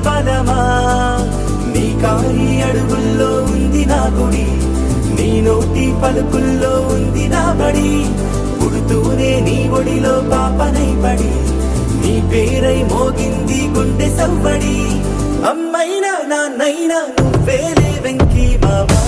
బలమా నీ కాలి అడుగుల్లో ఉంది నా గుడి నీ నోటి పలుకుల్లో ఉంది నా బడి పుడుతూనే నీ ఒడిలో పాపనై పడి నీ పేరై మోగింది గుండె సవ్వడి అమ్మైనా నాన్నైనా నువ్వేలే వెంకీ మావా